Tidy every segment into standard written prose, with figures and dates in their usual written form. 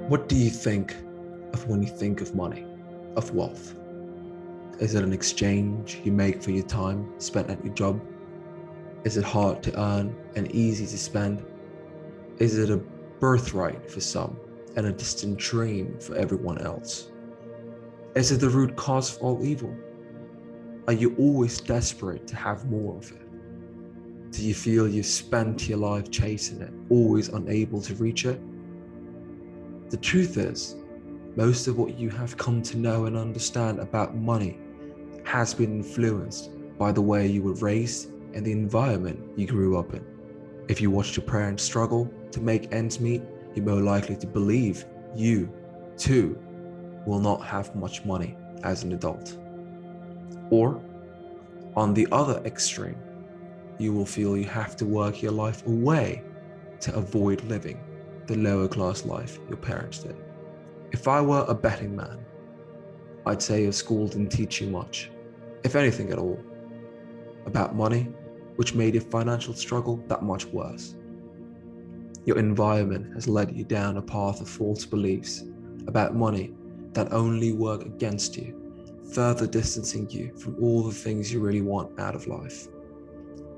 What do you think of when you think of money, of wealth? Is it an exchange you make for your time spent at your job? Is it hard to earn and easy to spend? Is it a birthright for some and a distant dream for everyone else? Is it the root cause of all evil? Are you always desperate to have more of it? Do you feel you've spent your life chasing it, always unable to reach it? The truth is, most of what you have come to know and understand about money has been influenced by the way you were raised and the environment you grew up in. If you watched your parents struggle to make ends meet, you're more likely to believe you, too, will not have much money as an adult. Or, on the other extreme, you will feel you have to work your life away to avoid living the lower class life your parents did. If I were a betting man, I'd say your school didn't teach you much, if anything at all, about money, which made your financial struggle that much worse. Your environment has led you down a path of false beliefs about money that only work against you, further distancing you from all the things you really want out of life.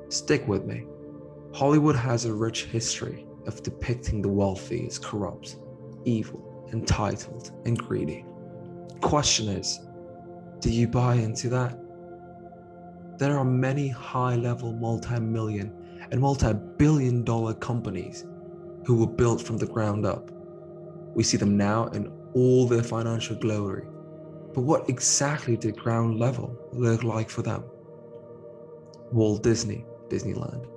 Stick with me. Hollywood has a rich history of depicting the wealthy as corrupt, evil, entitled, and greedy. Question is, do you buy into that? There are many high-level multi-million and multi-billion dollar companies who were built from the ground up. We see them now in all their financial glory. But what exactly did ground level look like for them? Walt Disney, Disneyland.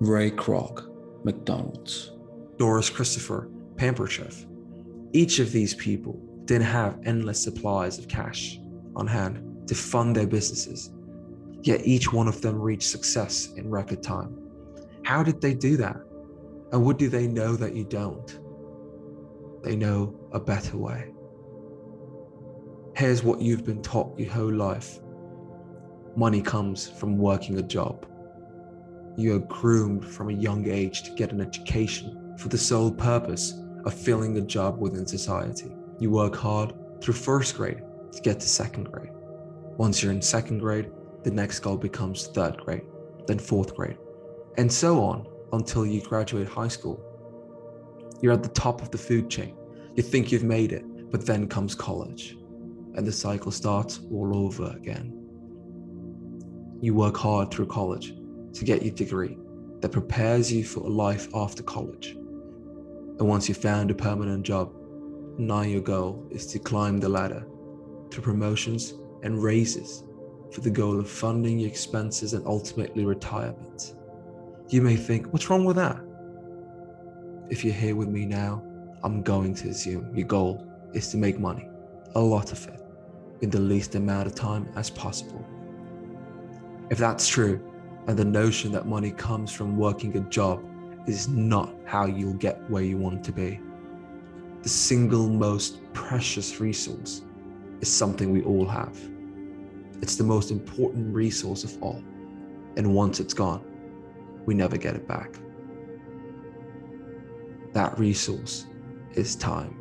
Ray Kroc, McDonald's. Doris Christopher, Pampered Chef. Each of these people didn't have endless supplies of cash on hand to fund their businesses, yet each one of them reached success in record time. How did they do that? And what do they know that you don't? They know a better way. Here's what you've been taught your whole life. Money comes from working a job. You are groomed from a young age to get an education for the sole purpose of filling a job within society. You work hard through first grade to get to second grade. Once you're in second grade, the next goal becomes third grade, then fourth grade, and so on until you graduate high school. You're at the top of the food chain. You think you've made it, but then comes college, and the cycle starts all over again. You work hard through college to get your degree that prepares you for a life after college. And once you've found a permanent job, now your goal is to climb the ladder to promotions and raises for the goal of funding your expenses and ultimately retirement. You may think, what's wrong with that? If you're here with me now, I'm going to assume your goal is to make money, a lot of it, in the least amount of time as possible. If that's true, and the notion that money comes from working a job is not how you'll get where you want to be. The single most precious resource is something we all have. It's the most important resource of all, and once it's gone, we never get it back. That resource is time.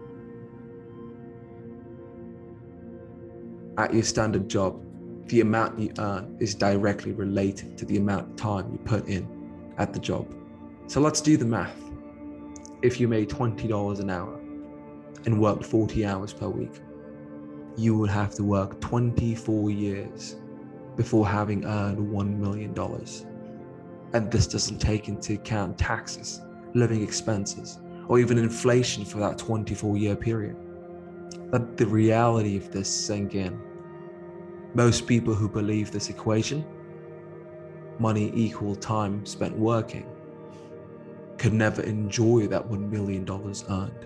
At your standard job, the amount you earn is directly related to the amount of time you put in at the job. So let's do the math. If you made $20 an hour and worked 40 hours per week, you would have to work 24 years before having earned $1 million. And this doesn't take into account taxes, living expenses, or even inflation for that 24-year period. Let the reality of this sink in. Most people who believe this equation, money equal time spent working, could never enjoy that $1 million earned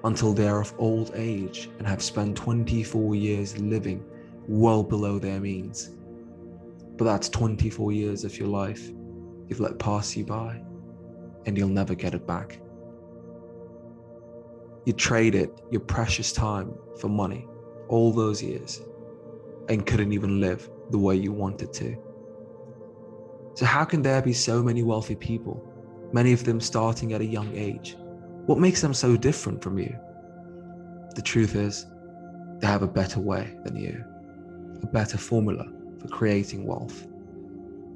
until they are of old age and have spent 24 years living well below their means. But that's 24 years of your life you've let pass you by, and you'll never get it back. You traded your precious time for money all those years and couldn't even live the way you wanted to. So how can there be so many wealthy people, many of them starting at a young age? What makes them so different from you? The truth is, they have a better way than you, a better formula for creating wealth,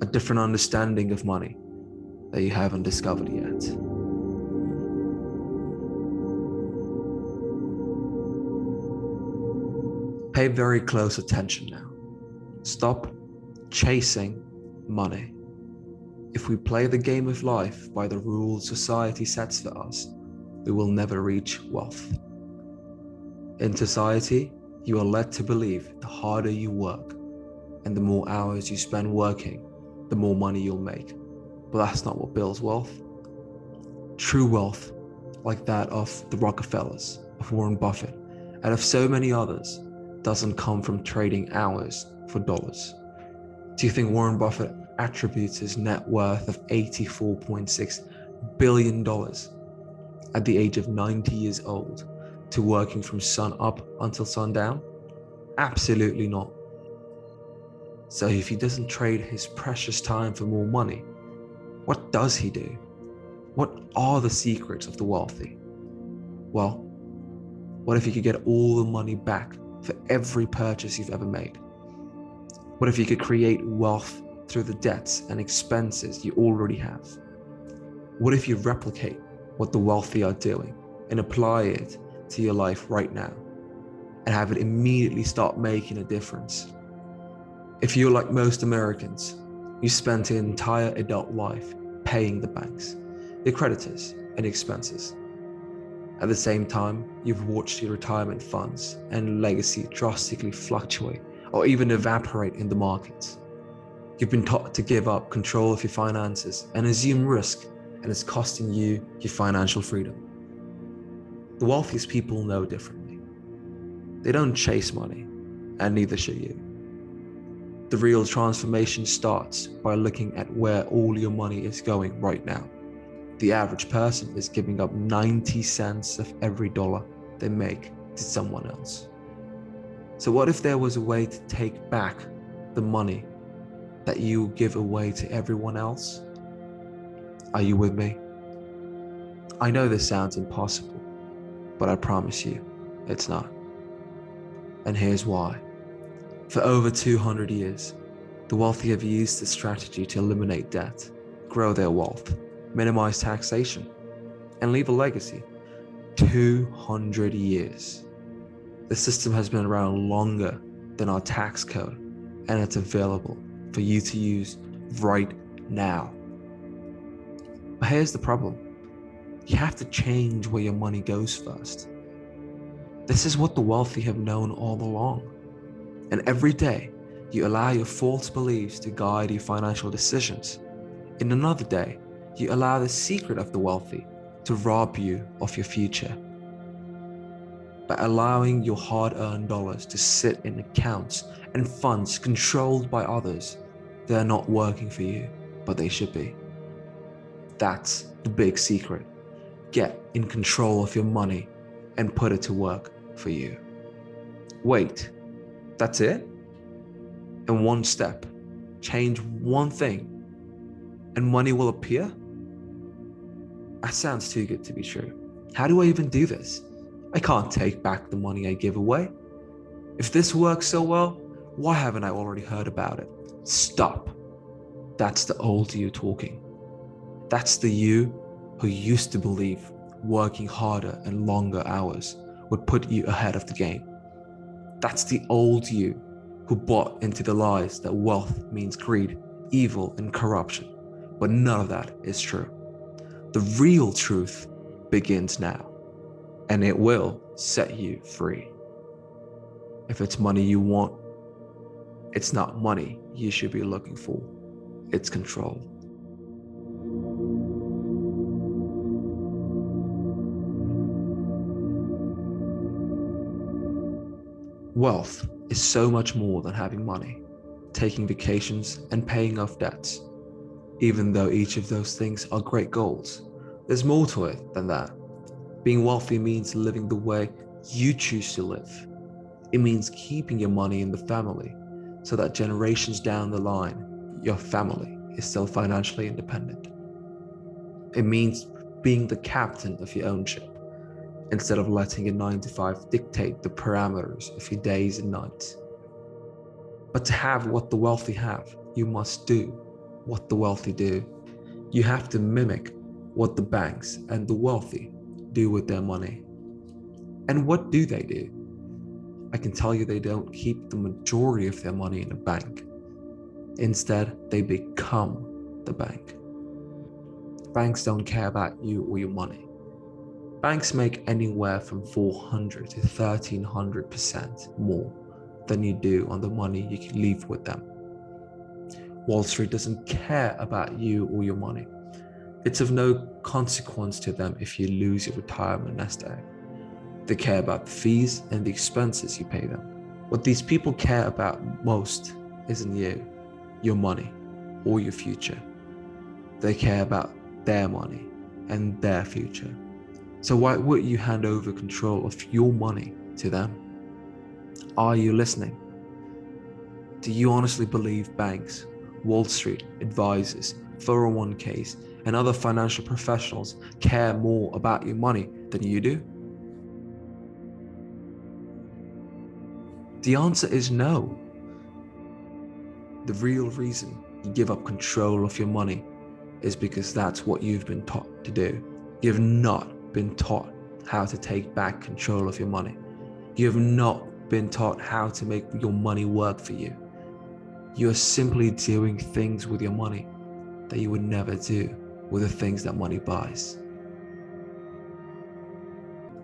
a different understanding of money that you haven't discovered yet. Pay very close attention now. Stop chasing money. If we play the game of life by the rules society sets for us, we will never reach wealth. In society, you are led to believe the harder you work and the more hours you spend working, the more money you'll make. But that's not what builds wealth. True wealth, like that of the Rockefellers, of Warren Buffett, and of so many others, doesn't come from trading hours for dollars. Do you think Warren Buffett attributes his net worth of $84.6 billion at the age of 90 years old to working from sun up until sundown? Absolutely not. So if he doesn't trade his precious time for more money, what does he do? What are the secrets of the wealthy? Well, what if you could get all the money back for every purchase you've ever made? What if you could create wealth through the debts and expenses you already have? What if you replicate what the wealthy are doing and apply it to your life right now and have it immediately start making a difference? If you're like most Americans, you spent your entire adult life paying the banks, your creditors, and expenses. At the same time, you've watched your retirement funds and legacy drastically fluctuate or even evaporate in the markets. You've been taught to give up control of your finances and assume risk, and it's costing you your financial freedom. The wealthiest people know differently. They don't chase money, and neither should you. The real transformation starts by looking at where all your money is going right now. The average person is giving up 90 cents of every dollar they make to someone else. So what if there was a way to take back the money that you give away to everyone else? Are you with me? I know this sounds impossible, but I promise you, it's not. And here's why. For over 200 years, the wealthy have used this strategy to eliminate debt, grow their wealth, minimize taxation, and leave a legacy. 200 years. The system has been around longer than our tax code, and it's available for you to use right now. But here's the problem. You have to change where your money goes first. This is what the wealthy have known all along. And every day, you allow your false beliefs to guide your financial decisions. In another day, you allow the secret of the wealthy to rob you of your future. By allowing your hard-earned dollars to sit in accounts and funds controlled by others, they are not working for you, but they should be. That's the big secret. Get in control of your money and put it to work for you. Wait, that's it? In one step, change one thing, and money will appear? That sounds too good to be true. How do I even do this? I can't take back the money I give away. If this works so well, why haven't I already heard about it? Stop. That's the old you talking. That's the you who used to believe working harder and longer hours would put you ahead of the game. That's the old you who bought into the lies that wealth means greed, evil, and corruption. But none of that is true. The real truth begins now, and it will set you free. If it's money you want, it's not money you should be looking for. It's control. Wealth is so much more than having money, taking vacations, and paying off debts. Even though each of those things are great goals, there's more to it than that. Being wealthy means living the way you choose to live. It means keeping your money in the family so that generations down the line, your family is still financially independent. It means being the captain of your own ship, instead of letting a 9 to 5 dictate the parameters of your days and nights. But to have what the wealthy have, you must do what the wealthy do. You have to mimic what the banks and the wealthy do with their money. And what do they do? I can tell you they don't keep the majority of their money in a bank. Instead, they become the bank. Banks don't care about you or your money. Banks make anywhere from 400 to 1300% more than you do on the money you can leave with them. Wall Street doesn't care about you or your money. It's of no consequence to them if you lose your retirement nest egg. They care about the fees and the expenses you pay them. What these people care about most isn't you, your money, or your future. They care about their money and their future. So why would you hand over control of your money to them? Are you listening? Do you honestly believe banks, Wall Street, advisors, 401ks, and other financial professionals care more about your money than you do? The answer is no. The real reason you give up control of your money is because that's what you've been taught to do. You have not been taught how to take back control of your money. You have not been taught how to make your money work for you. You are simply doing things with your money that you would never do with the things that money buys.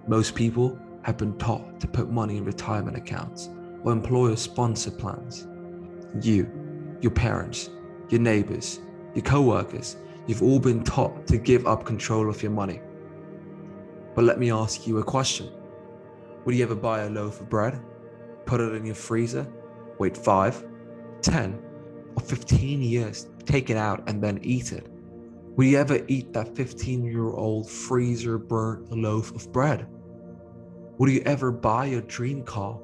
Most people have been taught to put money in retirement accounts or employer-sponsored plans. You, your parents, your neighbors, your co-workers, you've all been taught to give up control of your money. But let me ask you a question. Would you ever buy a loaf of bread, put it in your freezer, wait 5, 10, or 15 years, take it out and then eat it? Would you ever eat that 15-year-old freezer-burnt loaf of bread? Would you ever buy your dream car,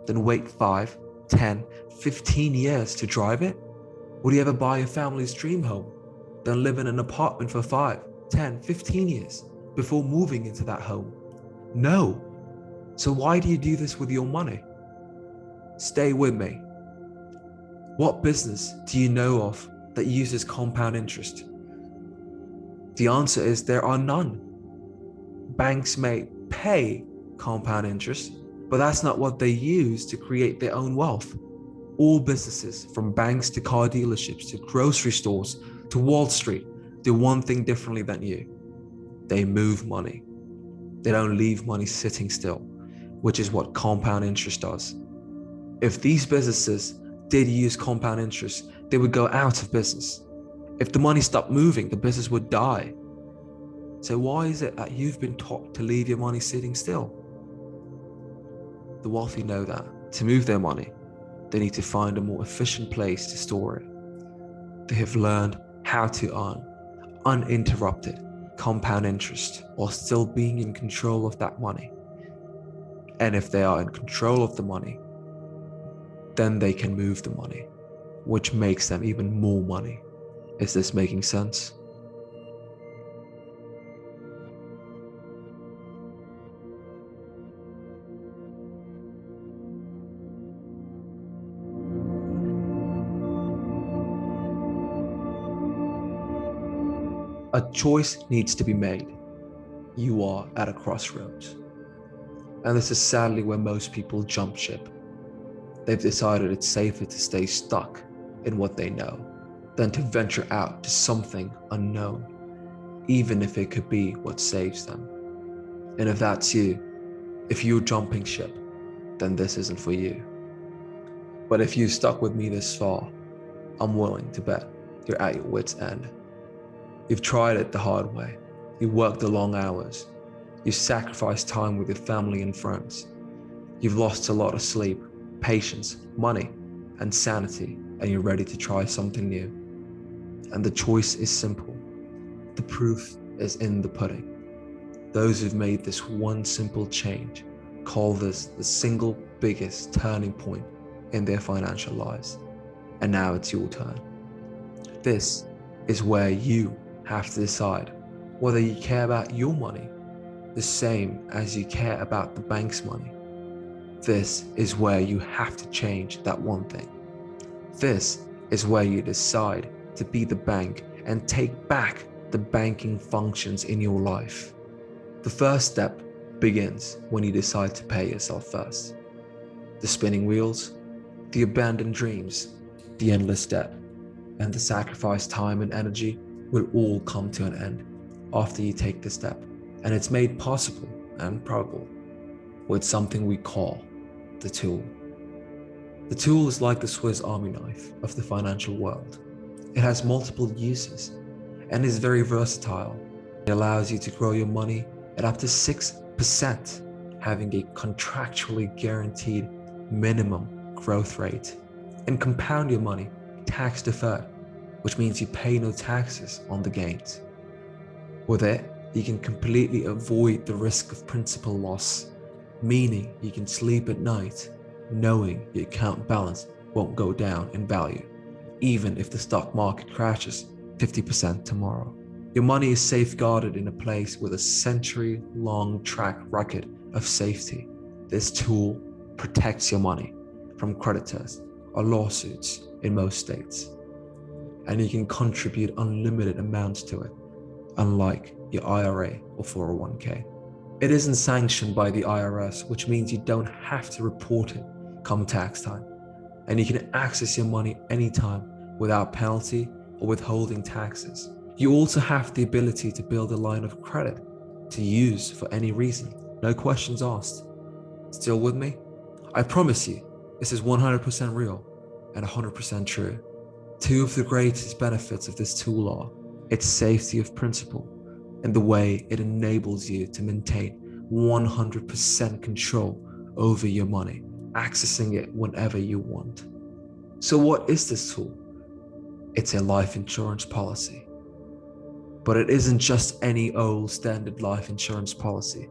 then wait 5, 10, 15 years to drive it? Would you ever buy your family's dream home, then live in an apartment for 5, 10, 15 years before moving into that home? No. So why do you do this with your money? Stay with me. What business do you know of that uses compound interest? The answer is there are none. Banks may pay compound interest, but that's not what they use to create their own wealth. All businesses, from banks to car dealerships to grocery stores to Wall Street, do one thing differently than you. They move money. They don't leave money sitting still, which is what compound interest does. If these businesses did use compound interest, they would go out of business. If the money stopped moving, the business would die. So why is it that you've been taught to leave your money sitting still? The wealthy know that to move their money, they need to find a more efficient place to store it. They have learned how to earn uninterrupted compound interest while still being in control of that money. And if they are in control of the money, then they can move the money, which makes them even more money. Is this making sense? A choice needs to be made. You are at a crossroads. And this is sadly where most people jump ship. They've decided it's safer to stay stuck in what they know than to venture out to something unknown, even if it could be what saves them. And if that's you, if you're jumping ship, then this isn't for you. But if you've stuck with me this far, I'm willing to bet you're at your wit's end. You've tried it the hard way. You've worked the long hours. You've sacrificed time with your family and friends. You've lost a lot of sleep, patience, money, and sanity, and you're ready to try something new. And the choice is simple. The proof is in the pudding. Those who've made this one simple change call this the single biggest turning point in their financial lives. And now it's your turn. This is where you have to decide whether you care about your money the same as you care about the bank's money. This is where you have to change that one thing. This is where you decide to be the bank and take back the banking functions in your life. The first step begins when you decide to pay yourself first. The spinning wheels, the abandoned dreams, the endless debt, and the sacrificed time and energy will all come to an end after you take this step. And it's made possible and probable with something we call the tool. The tool is like the Swiss Army knife of the financial world. It has multiple uses and is very versatile. It allows you to grow your money at up to 6%, having a contractually guaranteed minimum growth rate, and compound your money tax deferred, which means you pay no taxes on the gains. With it, you can completely avoid the risk of principal loss, meaning you can sleep at night knowing your account balance won't go down in value, even if the stock market crashes 50% tomorrow. Your money is safeguarded in a place with a century-long track record of safety. This tool protects your money from creditors or lawsuits in most states, and you can contribute unlimited amounts to it, unlike your IRA or 401k. It isn't sanctioned by the IRS, which means you don't have to report it come tax time, and you can access your money anytime without penalty or withholding taxes. You also have the ability to build a line of credit to use for any reason, no questions asked. Still with me? I promise you, this is 100% real and 100% true. Two of the greatest benefits of this tool are its safety of principle and the way it enables you to maintain 100% control over your money, accessing it whenever you want. So what is this tool? It's a life insurance policy. But it isn't just any old standard life insurance policy.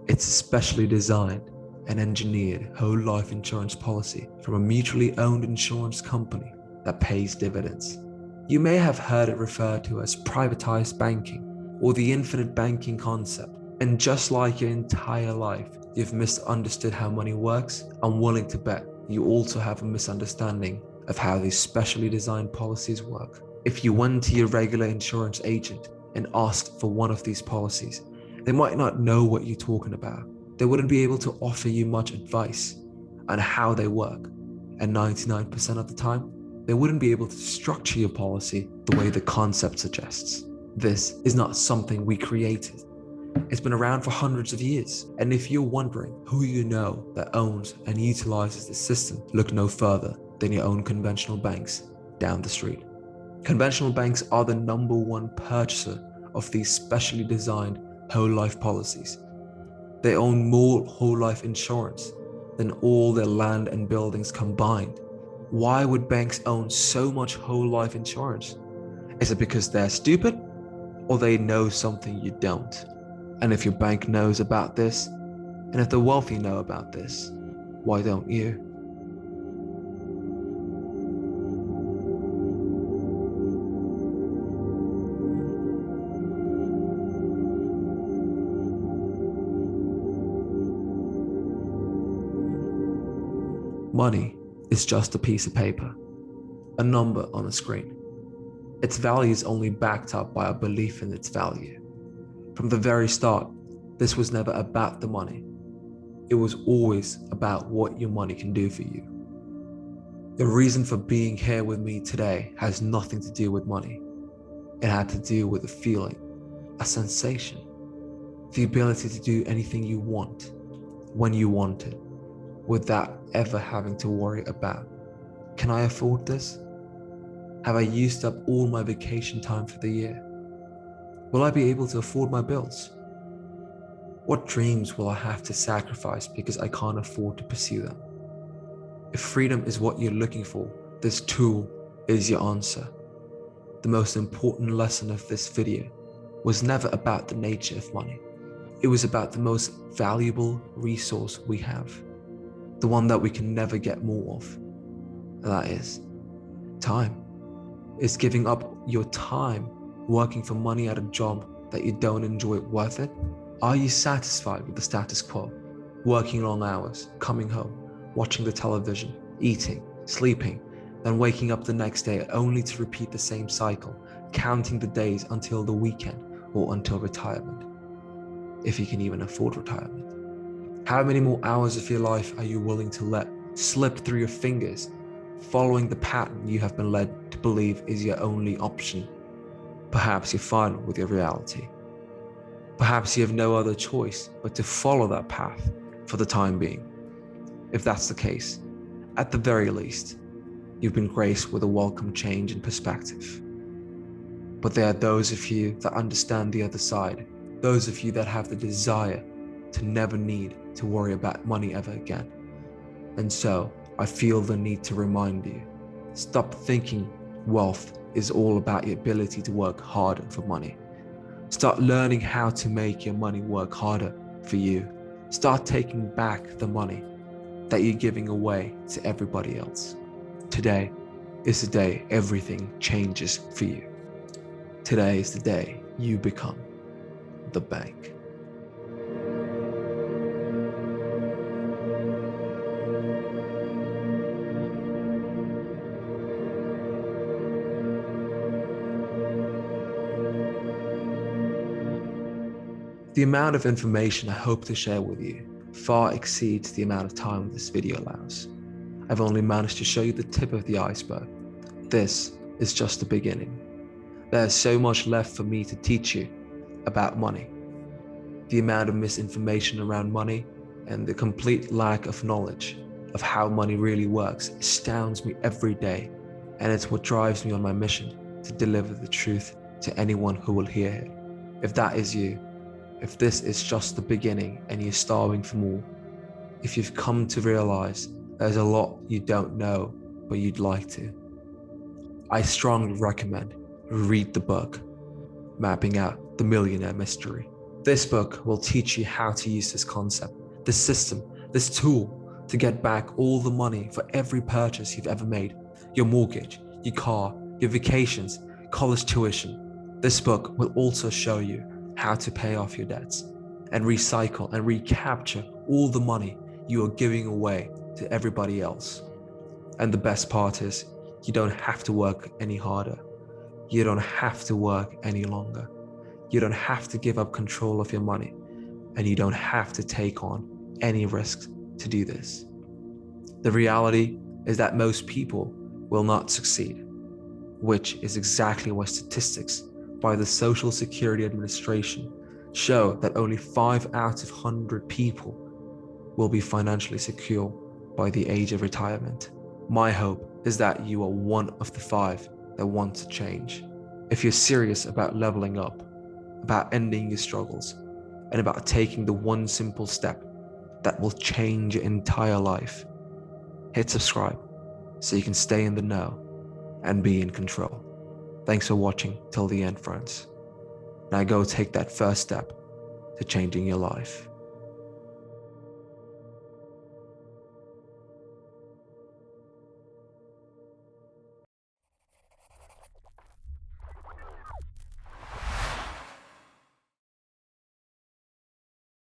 It's a specially designed and engineered whole life insurance policy from a mutually owned insurance company that pays dividends. You may have heard it referred to as privatized banking or the infinite banking concept. And just like your entire life, you've misunderstood how money works. I'm willing to bet you also have a misunderstanding of how these specially designed policies work. If you went to your regular insurance agent and asked for one of these policies, they might not know what you're talking about. They wouldn't be able to offer you much advice on how they work. And 99% of the time, they wouldn't be able to structure your policy the way the concept suggests. This is not something we created. It's been around for hundreds of years. And if you're wondering who you know that owns and utilizes the system, look no further than your own conventional banks down the street. Conventional banks are the number one purchaser of these specially designed whole life policies. They own more whole life insurance than all their land and buildings combined. Why would banks own so much whole life insurance? Is it because they're stupid, or they know something you don't? And if your bank knows about this, and if the wealthy know about this, why don't you? Money is just a piece of paper, a number on a screen. Its value is only backed up by a belief in its value. From the very start, this was never about the money. It was always about what your money can do for you. The reason for being here with me today has nothing to do with money. It had to do with a feeling, a sensation, the ability to do anything you want, when you want it, without ever having to worry about, can I afford this? Have I used up all my vacation time for the year? Will I be able to afford my bills? What dreams will I have to sacrifice because I can't afford to pursue them? If freedom is what you're looking for, this tool is your answer. The most important lesson of this video was never about the nature of money. It was about the most valuable resource we have, the one that we can never get more of. And that is time. Is giving up your time working for money at a job that you don't enjoy worth it? Are you satisfied with the status quo? Working long hours, coming home, watching the television, eating, sleeping, then waking up the next day only to repeat the same cycle, counting the days until the weekend or until retirement, if you can even afford retirement? How many more hours of your life are you willing to let slip through your fingers, following the pattern you have been led to believe is your only option? Perhaps you're fine with your reality. Perhaps you have no other choice but to follow that path for the time being. If that's the case, at the very least, you've been graced with a welcome change in perspective. But there are those of you that understand the other side, those of you that have the desire to never need to worry about money ever again. And so I feel the need to remind you, stop thinking wealth is all about your ability to work harder for money. Start learning how to make your money work harder for you. Start taking back the money that you're giving away to everybody else. Today is the day everything changes for you. Today is the day you become the bank. The amount of information I hope to share with you far exceeds the amount of time this video allows. I've only managed to show you the tip of the iceberg. This is just the beginning. There's so much left for me to teach you about money. The amount of misinformation around money and the complete lack of knowledge of how money really works astounds me every day, and it's what drives me on my mission to deliver the truth to anyone who will hear it. If that is you, if this is just the beginning and you're starving for more, if you've come to realize there's a lot you don't know but you'd like to, I strongly recommend read the book, Mapping Out the Millionaire Mystery. This book will teach you how to use this concept, this system, this tool to get back all the money for every purchase you've ever made, your mortgage, your car, your vacations, college tuition. This book will also show you how to pay off your debts and recycle and recapture all the money you are giving away to everybody else. And the best part is, you don't have to work any harder. You don't have to work any longer. You don't have to give up control of your money, and you don't have to take on any risks to do this. The reality is that most people will not succeed, which is exactly why statistics by the Social Security Administration show that only 5 out of 100 people will be financially secure by the age of retirement. My hope is that you are one of the 5 that want to change. If you're serious about leveling up, about ending your struggles, and about taking the one simple step that will change your entire life, hit subscribe so you can stay in the know and be in control. Thanks for watching till the end, friends. Now go take that first step to changing your life.